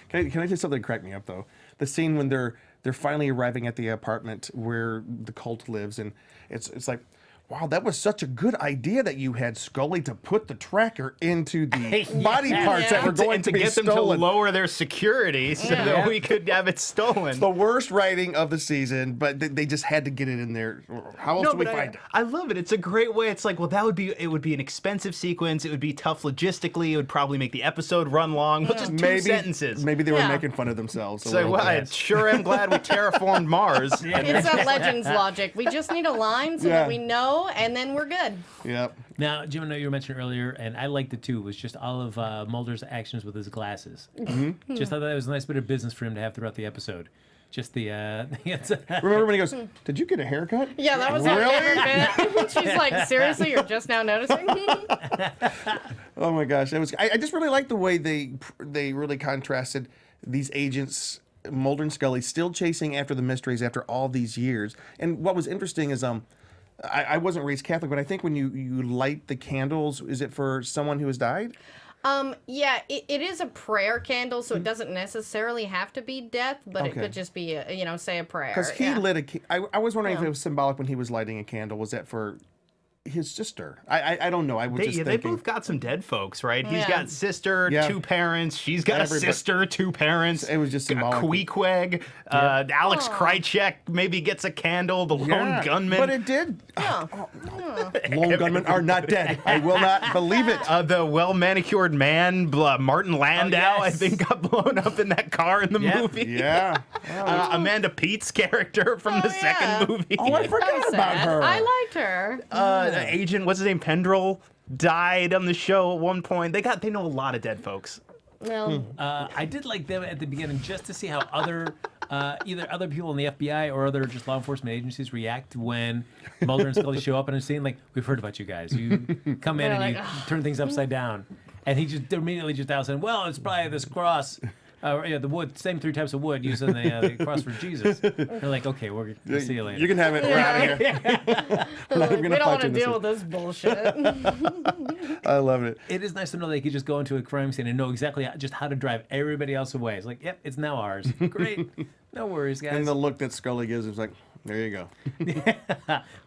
Can I tell you something that cracked me up though? The scene when they're finally arriving at the apartment where the cult lives, and it's like, wow, that was such a good idea that you had, Scully, to put the tracker into the body parts that were going and to to be get them stolen. to lower their security so that we could have it stolen. The worst writing of the season, but they just had to get it in there. How else do we find it? I love it. It's a great way. It's like, well, it would be an expensive sequence. It would be tough logistically. It would probably make the episode run long. But just two sentences. Maybe they were Yeah. making fun of themselves. a So, little well, bit. I sure am glad we terraformed Mars. It's that Legends logic. We just need a line so Yeah. that we know, and then we're good. Yep. Now, Jim, I know you were mentioning earlier, and I liked it too, was just all of Mulder's actions with his glasses. Mm-hmm. Just thought that was a nice bit of business for him to have throughout the episode. Just the Remember when he goes, "Did you get a haircut?" Yeah, that was our favorite bit. She's like, seriously, you're just now noticing? Oh my gosh, that was. I just really like the way they really contrasted these agents, Mulder and Scully, still chasing after the mysteries after all these years. And what was interesting is I wasn't raised Catholic, but I think when you light the candles, is it for someone who has died? Yeah, it is a prayer candle, so it doesn't necessarily have to be death, but it Okay. could just be, say a prayer. Because he yeah. lit a. I was wondering if Yeah. it was symbolic when he was lighting a candle. Was that for his sister? I don't know. I was just They thinking. both got some dead folks, right? He's Yeah. got sister, Yeah. 2 parents. She's got Everybody. a sister, 2 parents. It was just symbolic. Queequeg. Alex Aw. Krycek maybe gets a candle. The lone gunman. But it did. Yeah. Lone gunmen are not dead. I will not believe it. The well-manicured man, Martin Landau, yes. I think, got blown up in that car in the Yep. movie. Yeah. Amanda Pete's character from the yeah. second movie. Oh, I That forgot was about sad. her. I liked her. The agent, what's his name, Pendrell, died on the show at one point. They know a lot of dead folks. Well, I did like them at the beginning just to see how either other people in the FBI or other just law enforcement agencies react when Mulder and Scully show up in a scene. Like, we've heard about you guys. You come in They're and like, you turn things upside down. And he just immediately just out saying, well, it's probably this cross. The wood, same 3 types of wood used in the cross for Jesus. They're like, okay, we're gonna see you later. You can have it. We're out of here. We're not even we gonna don't fight want you to in this deal one. with this bullshit. I love it. It is nice to know they could just go into a crime scene and know exactly just how to drive everybody else away. It's like, yep, it's now ours. Great. No worries, guys. And the look that Scully gives is like, there you go.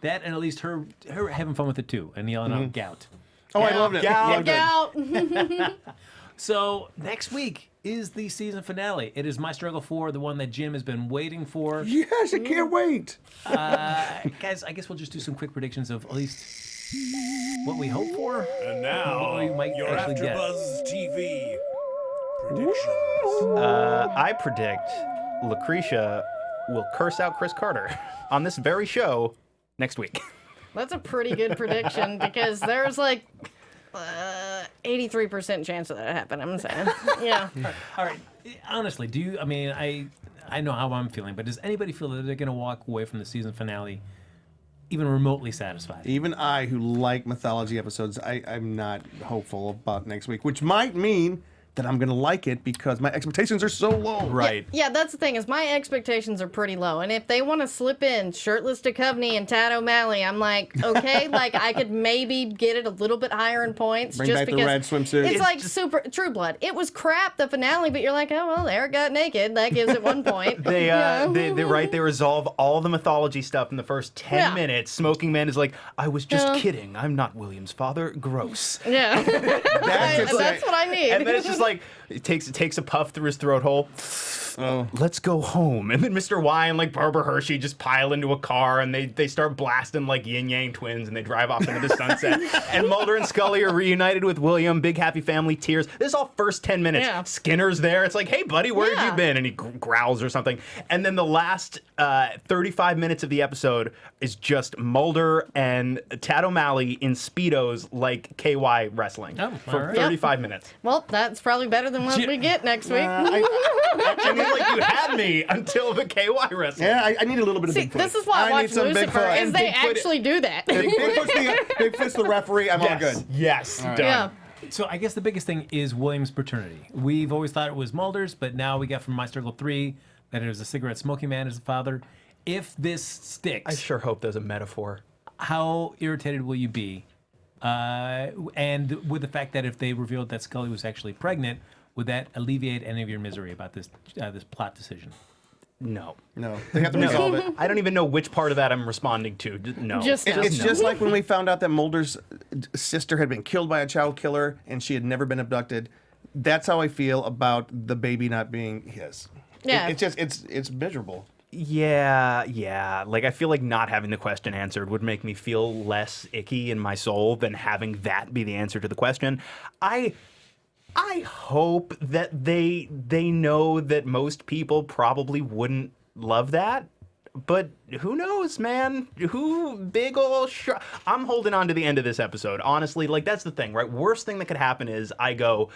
That and at least her having fun with it too and yelling out gout. Oh, I loved it. Gout. Loved it. Out. So next week is the season finale. It is My Struggle 4, the one that Jim has been waiting for. Yes, I can't wait. Guys, I guess we'll just do some quick predictions of at least what we hope for. And What now, we might your actually get. AfterBuzz TV predictions. I predict Lacretia will curse out Chris Carter on this very show next week. That's a pretty good prediction because there's like 83% chance of that happening. I'm saying, yeah. All right. Honestly, do you? I mean, I know how I'm feeling, but does anybody feel that they're going to walk away from the season finale even remotely satisfied? Even I, who like mythology episodes, I'm not hopeful about next week, which might mean that I'm gonna like it because my expectations are so low. Right. Yeah, that's the thing is my expectations are pretty low, and if they want to slip in shirtless Duchovny and Tad O'Malley, I'm like, okay, like I could maybe get it a little bit higher in points. Bring just back the because red swimsuit. It's like super True Blood. It was crap the finale, but you're like, oh well, Eric got naked. That gives it 1 point. They resolve all the mythology stuff in the first 10 minutes. Smoking Man is like, I was just kidding. I'm not William's father. Gross. Yeah, that's what I need. And then it's just like, it takes a puff through his throat hole. Oh. Let's go home. And then Mr. Y and like Barbara Hershey just pile into a car and they start blasting like yin yang twins and they drive off into the sunset. And Mulder and Scully are reunited with William. Big happy family, tears. This is all first 10 minutes. Yeah. Skinner's there. It's like, hey buddy, where have you been? And he growls or something. And then the last 35 minutes of the episode is just Mulder and Tad O'Malley in Speedos like KY wrestling for all right. 35 minutes. Well, that's probably better than what we get next week. I mean, like you had me until the KY wrestling. Yeah, I need a little bit of See, Bigfoot. this is why I watch need some Lucifer, Bigfoot. is they Bigfoot- actually do that. Bigfoot's the referee. I'm all good. Yes. Done. Yeah. So I guess the biggest thing is William's paternity. We've always thought it was Mulder's, but now we got from My Struggle 3 that it was a cigarette smoking man as the father. If this sticks, I sure hope there's a metaphor. how irritated will you be? And with the fact that if they revealed that Scully was actually pregnant, would that alleviate any of your misery about this this plot decision? No. No, they have to resolve it. I don't even know which part of that I'm responding to. No. Just no. It's no. just like when we found out that Mulder's sister had been killed by a child killer and she had never been abducted. That's how I feel about the baby not being his. Yeah. It's miserable. Yeah. Like, I feel like not having the question answered would make me feel less icky in my soul than having that be the answer to the question. I hope that they know that most people probably wouldn't love that. But who knows, man? I'm holding on to the end of this episode. Honestly, like, that's the thing, right? Worst thing that could happen is I go,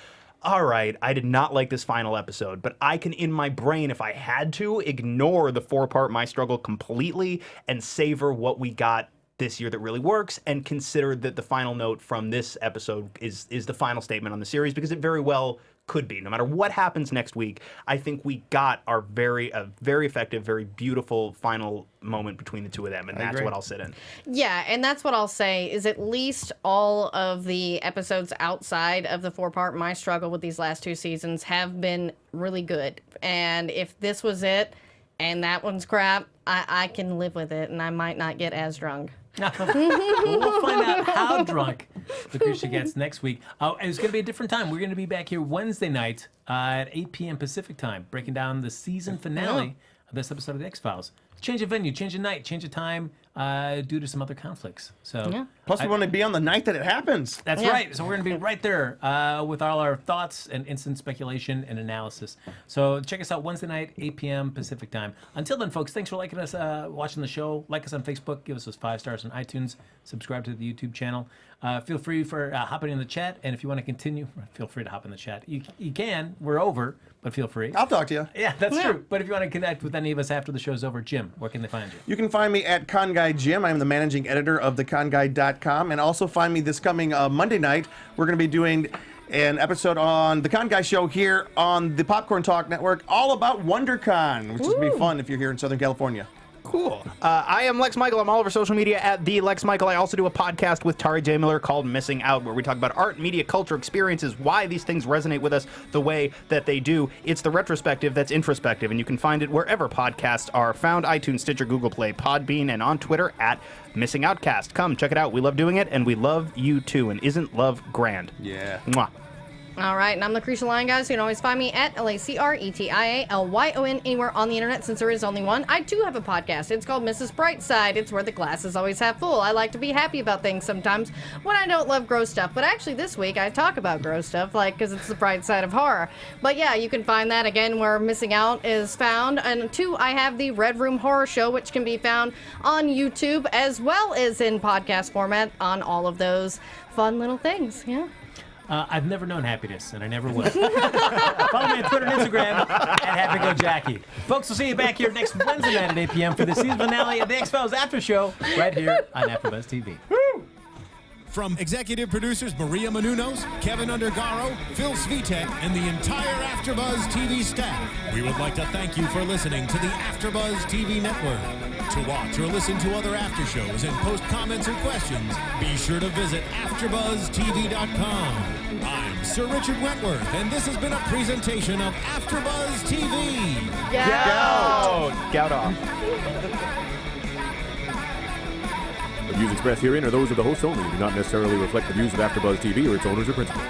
all right, I did not like this final episode, but I can, in my brain, if I had to, ignore the 4-part My Struggle completely and savor what we got this year that really works, and consider that the final note from this episode is the final statement on the series, because it very well could be. No matter what happens next week, I think we got our very effective, very beautiful final moment between the two of them, and that's agree. what I'll sit in. Yeah, and that's what I'll say is at least all of the episodes outside of the 4-part My Struggle with these last 2 seasons have been really good. And if this was it and that one's crap, I can live with it and I might not get as drunk. We'll find out how drunk Lacretia gets next week. It's going to be a different time. We're going to be back here Wednesday night at 8 p.m. Pacific time, breaking down the season finale of this episode of The X-Files. Change of venue, change of night, change of time due to some other conflicts. So Plus, we want to be on the night that it happens. that's right. So we're going to be right there with all our thoughts and instant speculation and analysis. So check us out Wednesday night, 8 p.m. Pacific time. Until then, folks, thanks for liking us, watching the show. Like us on Facebook. Give us those 5 stars on iTunes. Subscribe to the YouTube channel. Feel free for hopping in the chat. And if you want to continue, feel free to hop in the chat. You can. We're over, but feel free. I'll talk to you. Yeah, that's true. But if you want to connect with any of us after the show's over, Jim, where can they find you? You can find me at Con Guy Jim. I'm the managing editor of theconguy.com. And also find me this coming Monday night. We're going to be doing an episode on The Con Guy Show here on the Popcorn Talk Network, all about WonderCon, which is going to be fun if you're here in Southern California. Cool. I am Lex Michael. I'm all over social media at the Lex Michael. I also do a podcast with Tari J. Miller called Missing Out, where we talk about art, media, culture, experiences, why these things resonate with us the way that they do. It's the retrospective that's introspective, and you can find it wherever podcasts are found: iTunes, Stitcher, Google Play, Podbean, and on Twitter at Missing Outcast. Come check it out. We love doing it, and we love you too. And isn't love grand? Yeah. Mwah. All right, and I'm Lacretia Lyon, guys. You can always find me at LACRETIALYON anywhere on the internet, since there is only one. I too have a podcast. It's called Mrs. Brightside. It's where the glass is always half full. I like to be happy about things sometimes when I don't love gross stuff. But actually, this week I talk about gross stuff, because it's the bright side of horror. But yeah, you can find that again where Missing Out is found. And 2, I have the Red Room Horror Show, which can be found on YouTube as well as in podcast format on all of those fun little things. Yeah. I've never known happiness, and I never will. Follow me on Twitter and Instagram at HappyGoJackie. Folks, we'll see you back here next Wednesday night at 8 p.m. for the season finale of the X-Files After Show right here on AfterBuzz TV. From executive producers Maria Menounos, Kevin Undergaro, Phil Svitek, and the entire AfterBuzz TV staff, we would like to thank you for listening to the AfterBuzz TV network. To watch or listen to other after shows and post comments or questions, be sure to visit AfterBuzzTV.com. I'm Sir Richard Wentworth, and this has been a presentation of AfterBuzz TV. Gout off. The views expressed herein are those of the hosts only and do not necessarily reflect the views of AfterBuzz TV or its owners or principals.